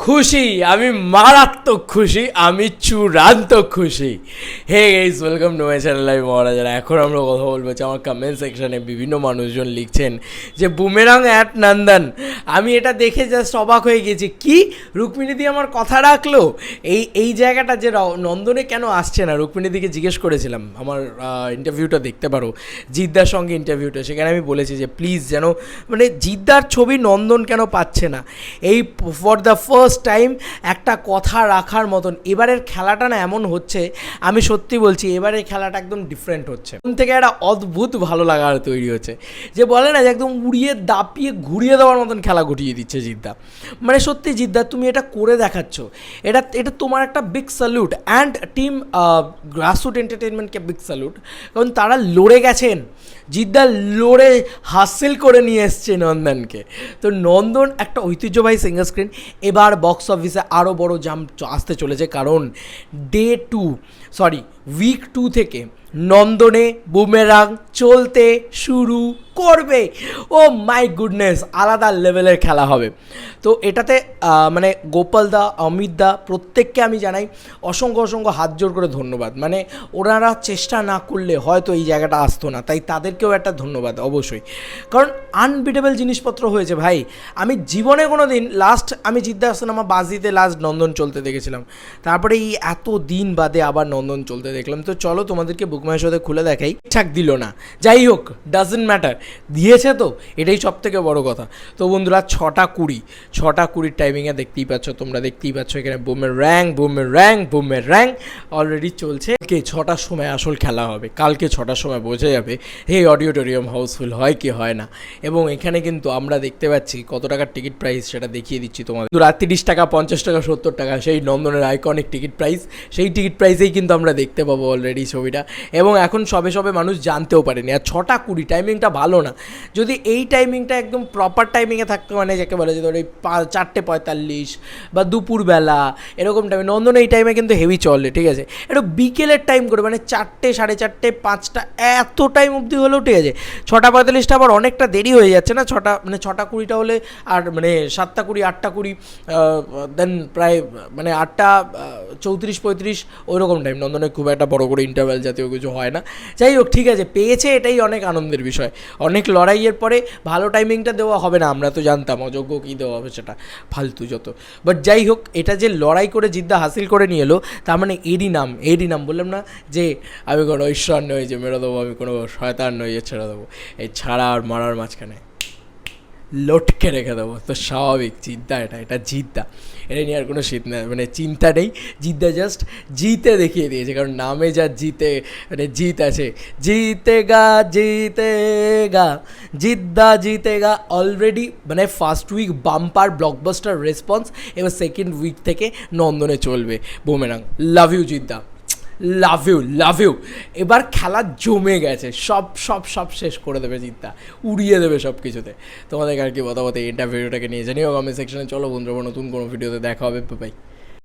খুশি, আমি মারাত্মক খুশি, আমি চূড়ান্ত খুশি। Hey guys, welcome to my channel. আমি মহারাজারা। এখন আমরা কথা বলবো যে আমার কমেন্ট সেকশানে বিভিন্ন মানুষজন লিখছেন যে বুমেরাং অ্যাট নন্দন। আমি এটা দেখে জাস্ট অবাক হয়ে গেছি, কি রুক্মিণীদি আমার কথা রাখলো। এই জায়গাটা যে নন্দনে কেন আসছে না, রুক্মিণীদিকে জিজ্ঞেস করেছিলাম। আমার ইন্টারভিউটা দেখতে পারো, জিদ্দার সঙ্গে ইন্টারভিউটা, সেখানে আমি বলেছি যে প্লিজ যেন মানে জিদ্দার ছবি নন্দন কেন পাচ্ছে না। এই ফর দ্য ফার্স্ট টাইম একটা কথা রাখার মতন এবারের খেলাটা না এমন হচ্ছে, আমি সত্যি বলছি এবারের খেলাটা একদম ডিফারেন্ট হচ্ছে। ওখান থেকে একটা অদ্ভুত ভালো লাগার তৈরি হচ্ছে, যে বলে না যে একদম উড়িয়ে দাপিয়ে ঘুরিয়ে দেওয়ার মতন খেলা ঘটিয়ে দিচ্ছে জিদ্দা। মানে সত্যি জিদ্দা, তুমি এটা করে দেখাচ্ছ, এটা তোমার একটা big salute. And team grassroot এন্টারটেনমেন্টকে বিগ স্যালুট, কারণ তারা লড়ে গেছেন। জিদ্দা লড়ে হাসিল করে নিয়ে এসছে নন্দনকে। তো নন্দন একটা ঐতিহ্যবাহী সিঙ্গল স্ক্রিন, এবার বক্স অফিসে আরও বড় জাম্প আসতে চলেছে, কারণ উইক 2 থেকে নন্দনে বুমেরাং চলতে শুরু করবে। ও মাই গুডনেস, আলাদা লেভেলের খেলা হবে। তো এটাতে মানে গোপালদা, অমিতদা, প্রত্যেককে আমি জানাই অসংখ্য হাত জোর করে ধন্যবাদ। মানে ওনারা চেষ্টা না করলে হয়তো এই জায়গাটা আসতো না, তাই তাদেরকেও একটা ধন্যবাদ অবশ্যই, কারণ আনবিটেবল জিনিসপত্র হয়েছে ভাই। আমি জীবনে কোনো দিন আমি জিদ্দা সিনেমা বাজিতে লাস্ট নন্দন চলতে দেখেছিলাম, তারপরে এই এত দিন বাদে আবার নন্দন চলতে দেখলাম। তো চলো তোমাদেরকে বুকমাই শোতে খুলে দেখাই। ঠিকঠাক দিল না, যাই হোক, ডাজন্ট ম্যাটার, দিয়েছে তো, এটাই সব থেকে বড় কথা। তো বন্ধুরা, 6:20 টাইমিংয়ে দেখতেই পাচ্ছ, তোমরা দেখতেই পাচ্ছ এখানে বুমের র্যাং অলরেডি চলছে। কে 6টার সময় আসল খেলা হবে, কালকে 6টার সময় বোঝা যাবে এই অডিটোরিয়াম হাউসফুল হয় কি হয় না। এবং এখানে কিন্তু আমরা দেখতে পাচ্ছি কত টাকার টিকিট প্রাইস, সেটা দেখিয়ে দিচ্ছি তোমাদের। 30 টাকা, 50 টাকা, 70 টাকা, সেই নন্দনের আইকনিক টিকিট প্রাইস, সেই টিকিট প্রাইসেই কিন্তু আমরা দেখতে পাবো অলরেডি ছবিটা। এবং এখন সবে মানুষ জানতেও পারেনি। আর 6:20 টাইমিংটা ভালো না। যদি এই টাইমিংটা একদম প্রপার টাইমিংয়ে থাকতো, মানে যাকে বলে যে ধর এই 4:45 বা দুপুরবেলা এরকম টাইমে, নন্দন এই টাইমে কিন্তু হেভি চলে, ঠিক আছে। একটু বিকেলের টাইম করে, মানে 4টে, 4:30, 5টা, এত টাইম অবধি হলেও ঠিক আছে। 6:45টা আবার অনেকটা দেরি হয়ে যাচ্ছে না, 6:20 হলে, আর মানে 7:20, 8:20, দেন প্রায় মানে 8:34-35 ওই রকম টাইম। নন্দনে খুব একটা বড় করে ইন্টারভ্যাল জাতীয় কিছু হয় না। যাই হোক, ঠিক আছে, পেয়েছে, এটাই অনেক আনন্দের বিষয়। অনেক লড়াইয়ের পরে ভালো টাইমিংটা দেওয়া হবে না, আমরা তো জানতাম অযোগ্য কী দেওয়া হবে, সেটা ফালতু যত। বাট যাই হোক, এটা যে লড়াই করে জিদ্দা হাসিল করে নিয়ে এলো, তার মানে এরই নাম বললাম না যে আমি কোনো ঈশ্বর নই যে মেরে দেবো, আমি কোনো শয়তান নই যে ছেড়ে দেবো। এই ছাড়া আর মারার মাঝখানে লটকে রেখে দেবো। তো স্বাভাবিক, এটা জিদ্দা, এটা নিয়ে আর কোনো মানে চিন্তা নেই। জিদ্দা জাস্ট জিতে দেখিয়ে দিয়েছে, কারণ নামে যা জিত আছে, জিতেগা জিদ্দা জিতেগা অলরেডি। মানে first week bumper blockbuster response, এবার সেকেন্ড উইক থেকে নন্দনে চলবে Boomerang. Love you Jiddah, love you. এবার খেলা জমে গেছে, সব শেষ করে দেবে জিদ্দা, উড়িয়ে দেবে সব কিছুতে। তোমাদের আর কি মতামত এই ভিডিওটাকে নিয়ে জানিও কমেন্ট সেকশনে। চলো বন্ধুরা, নতুন কোনো ভিডিওতে দেখা হবে, বাই।